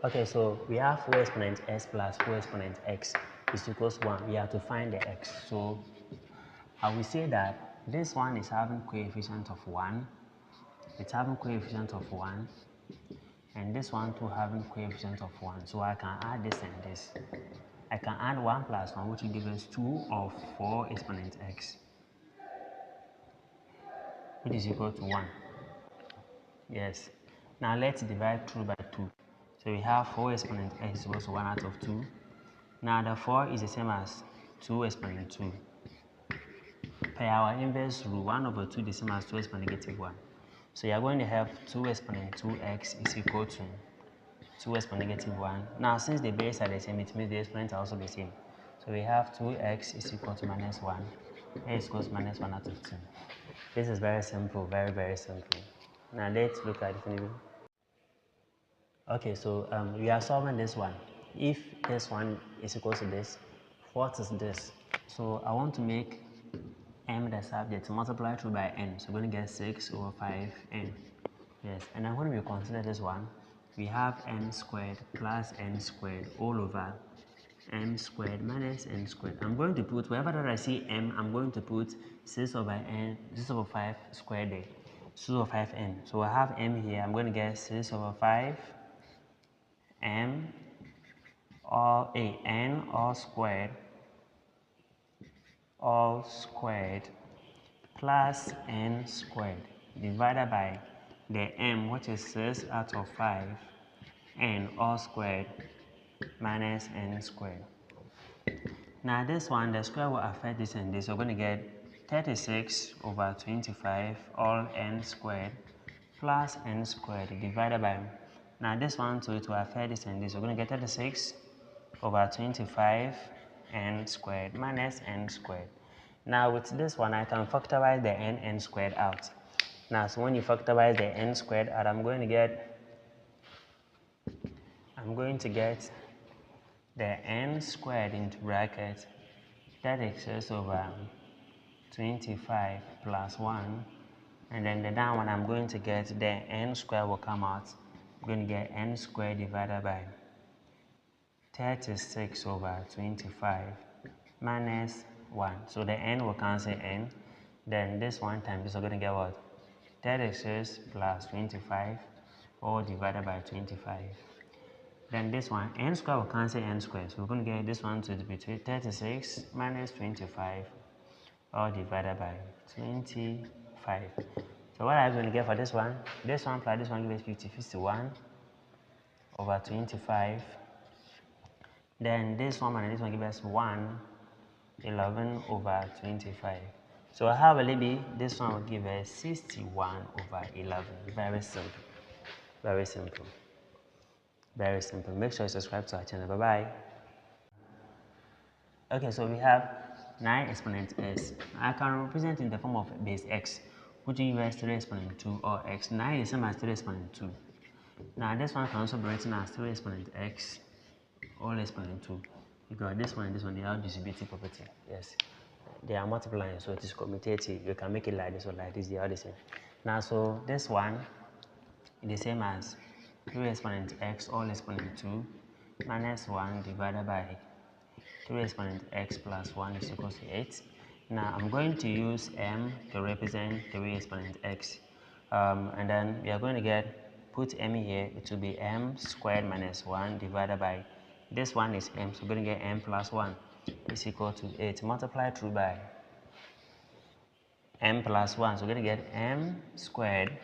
Okay, so we have 4 exponent s plus 4 exponent x is equals to 1. We have to find the x. So I will say that this one is having coefficient of 1. It's having coefficient of 1. And this one too having coefficient of 1. So I can add this and this. I can add 1 plus 1, which will give us 2 of 4 exponent x, which is equal to 1. Yes. Now let's divide through by 2. So we have 4 exponent x is equals to 1 out of 2. Now the 4 is the same as 2 exponent 2. Per our inverse rule, 1 over 2 is the same as 2 exponent negative 1. So you are going to have 2 exponent 2x is equal to 2 exponent negative 1. Now since the base are the same, it means the exponents are also the same. So we have 2x is equal to minus 1. X equals minus 1 out of 2. This is very simple, very, very simple. Now let's look at it. Okay, so we are solving this one. If this one is equal to this, what is this? So I want to make m the subject, multiply through by n. So we're going to get 6 over 5n. Yes, and then when we consider this one, we have m squared plus n squared all over m squared minus n squared. I'm going to put, wherever that I see m, I'm going to put 6 over 5 squared there. 6 over 5n. So I have m here, I'm going to get 6 over 5 m or n all squared plus n squared divided by the m, which is 6 out of 5 n all squared minus n squared. Now this one, the square will affect this and this. So we're going to get 36 over 25 all n squared plus n squared divided by, now this one too, it will affect this and this. We're going to get 36 over 25 n squared minus n squared. Now with this one, I can factorize the n squared out. Now, so when you factorize the n squared out, I'm going to get the n squared into bracket 36 over 25 plus 1, and then the down one, I'm going to get the n squared will come out. I'm going to get n squared divided by 36 over 25 minus 1. So the n will cancel n. Then this one times this, we're going to get what? 36 plus 25 all divided by 25. Then this one, n squared will cancel n squared. So we're going to get this one to be 36 minus 25 all divided by 25. So what are we going to get for this one? This one plus this one gives us 51 over 25. Then this one and this one give us 11 over 25. So how will it be? This one will give us 61 over 11. Very simple. Very simple. Very simple. Make sure you subscribe to our channel. Bye-bye. Okay, so we have 9 exponent s. I can represent in the form of base x, which gives us 3 exponent 2 or x. 9 is the same as 3 exponent 2. Now this one can also be written as 3 exponent x all exponent 2. Because this one and this one, they have distributive property. Yes. They are multiplying, so it is commutative. You can make it like this or like this, they are the same. Now, so this one is the same as 3 exponent x all exponent 2 minus 1 divided by 3 exponent x plus 1 is equal to 8. Now, I'm going to use m to represent 3 exponent x. And then we are going to put m here, it will be m squared minus 1 divided by, this one is m, so we're going to get m plus 1 is equal to 8. Multiply through by m plus 1, so we're going to get m squared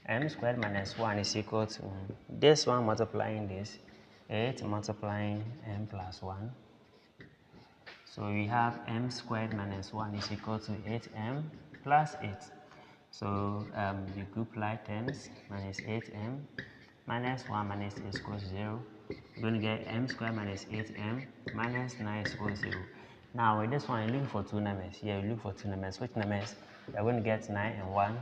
m squared minus 1 is equal to this one multiplying this, 8 multiplying m plus 1. So we have m squared minus 1 is equal to 8m plus 8. So the group like terms minus 8m minus 1 minus 8 equals 0. We're going to get m squared minus 8m minus 9 equals 0. Now with this one, you look for two numbers. Here you look for two numbers. Which numbers? We're going to get 9 and 1.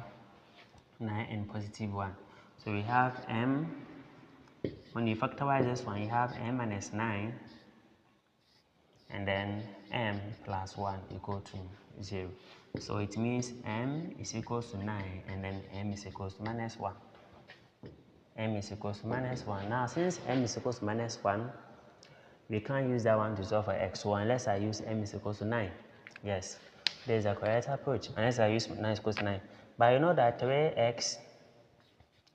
9 and positive 1. So we have m, when you factorize this one, you have m minus 9 and then m plus 1 equal to 0. So it means m is equals to 9 and then m is equals to minus 1. M is equals to minus 1. Now since m is equals to minus 1, we can't use that one to solve for x. So unless I use m is equals to 9. Yes, there is a correct approach. Unless I use 9 is equals to 9. But you know that 3x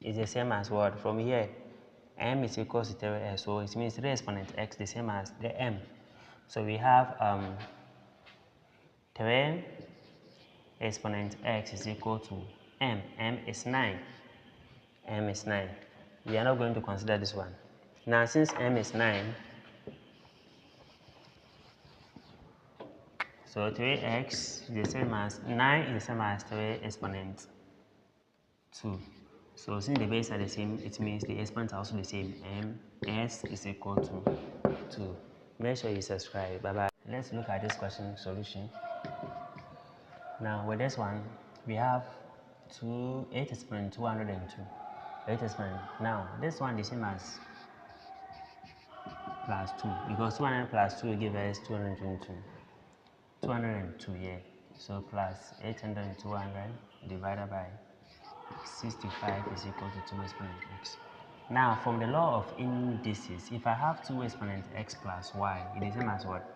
is the same as what? From here, m is equals to 3x. So it means 3 exponent x the same as the m. So we have 3 exponent x is equal to m. M is 9. M is 9. We are not going to consider this one. Now since m is 9, so 3x is the same as 9 is the same as 3 exponent 2. So since the base are the same, it means the exponents are also the same. S is equal to 2. Make sure you subscribe. Bye bye. Let's look at this question solution. Now with this one, we have 8 exponent 202. 8 exponent. Now this one is the same as plus 2 because 200 plus 2 will give us 222. 202, yeah. So plus 800 and 200 divided by 65 is equal to 2 exponent x. Now from the law of indices, if I have 2 exponent x plus y, it is the same as what?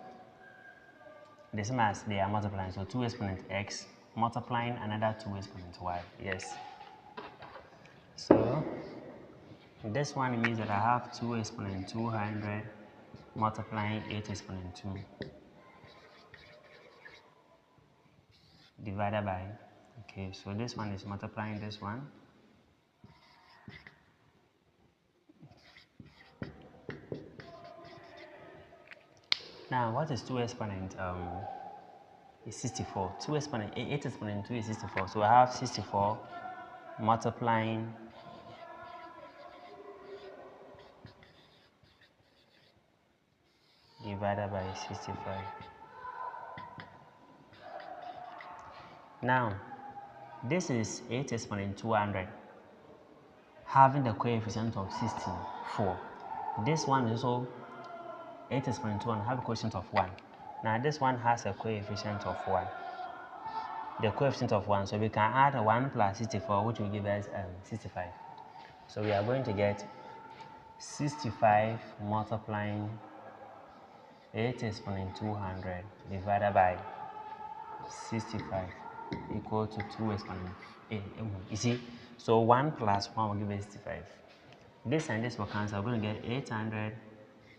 The same as they are multiplying. So 2 exponent x multiplying another 2 exponent y. Yes. So this one means that I have 2 exponent 200 multiplying 8 exponent 2 divided by, okay, so this one is multiplying this one. Now what is 2 exponent is 64. 2 exponent 8 exponent 2 is 64. So I have 64 multiplying divided by 65. Now this is 8 exponent 200 having the coefficient of 64. This one is also 8 exponent 200 have a coefficient of 1. Now this one has a coefficient of 1. The coefficient of 1, so we can add 1 plus 64, which will give us 65. So we are going to get 65 multiplying 8 exponent 200 divided by 65 equal to 2 exponent 8. You see, so 1 plus 1 will give us 65. This and this will cancel. We're going to get 800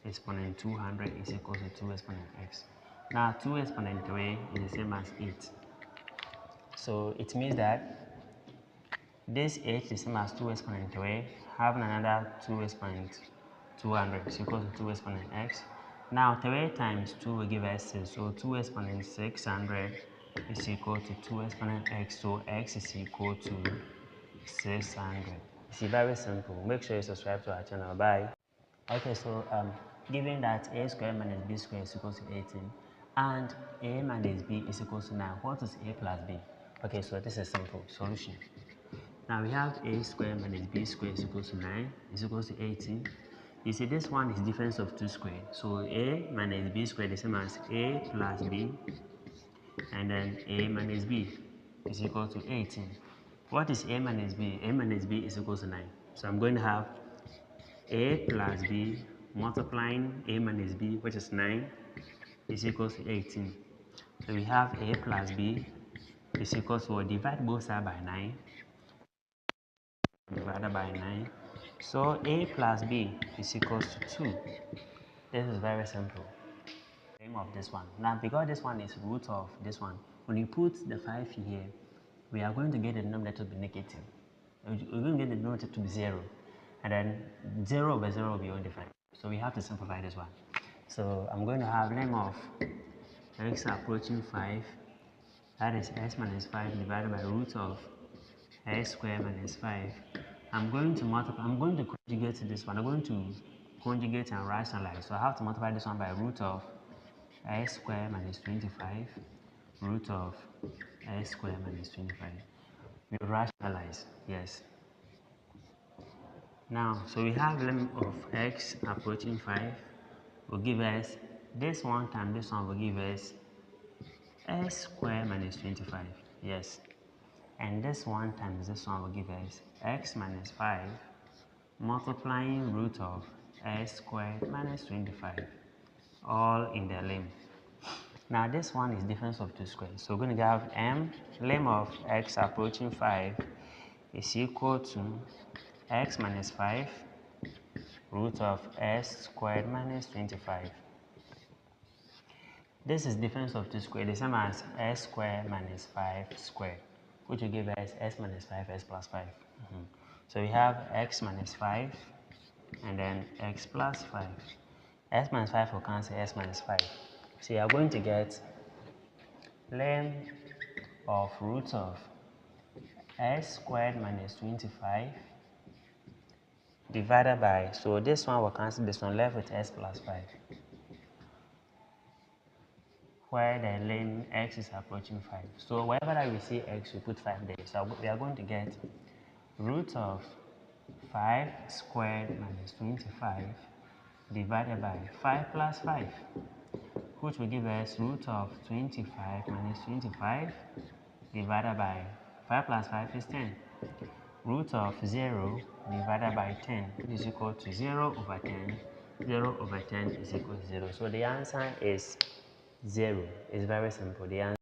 exponent 200 is equal to 2 exponent x. Now 2 exponent 3 is the same as 8. So it means that this 8 is the same as 2 exponent 3 having another 2 exponent 200 is equal to 2 exponent x. Now 3 times 2 will give us 6. So 2 exponent 600 is equal to 2 exponent x. So x is equal to 600. It's very simple. Make sure you subscribe to our channel. Bye. Okay, so given that a squared minus b squared is equal to 18 and a minus b is equal to 9, what is a plus b? Okay, so this is simple solution. Now we have a squared minus b squared is equal to 9 is equal to 18. You see this one is difference of 2 squared. So a minus b squared is the same as a plus b and then a minus b is equal to 18. What is a minus b? A minus b is equal to 9. So I'm going to have a plus b multiplying a minus b, which is 9, is equal to 18. So we have a plus b is equal to, divide both sides by 9, divided by 9. So a plus b is equal to 2. This is very simple. Name of this one. Now because this one is root of this one, when you put the 5 here, we are going to get the denominator to be negative. We're going to get the denominator to be 0. And then 0 over 0 will be undefined. So we have to simplify this one. So I'm going to have limit of x approaching 5, that is x minus 5 divided by root of x squared minus 5. I'm going to multiply, I'm going to conjugate this one. I'm going to conjugate and rationalize. So I have to multiply this one by root of x squared minus 25, root of x squared minus 25. We rationalize, yes. Now, so we have limit of x approaching 5 will give us this one times this one will give us s squared minus 25. Yes. And this one times this one will give us x minus 5 multiplying root of s squared minus 25, all in the limb. Now this one is difference of two squares. So we're going to have m limb of x approaching 5 is equal to x minus 5 root of s squared minus 25. This is difference of two squared, the same as s squared minus 5 squared, which will give us s minus 5s plus 5. So we have x minus 5 and then x plus 5. S minus 5 will cancel s minus 5. So you are going to get limb of root of s squared minus 25 divided by, so this one will cancel this one, left with s plus 5, where the limb x is approaching 5. So wherever that we see x, we put 5 there. So we are going to get root of 5 squared minus 25 divided by 5 plus 5, which will give us root of 25 minus 25 divided by 5 plus 5 is 10. Root of 0 divided by 10, which is equal to 0 over 10. 0 over 10 is equal to 0. So the answer is 0. It's very simple. The answer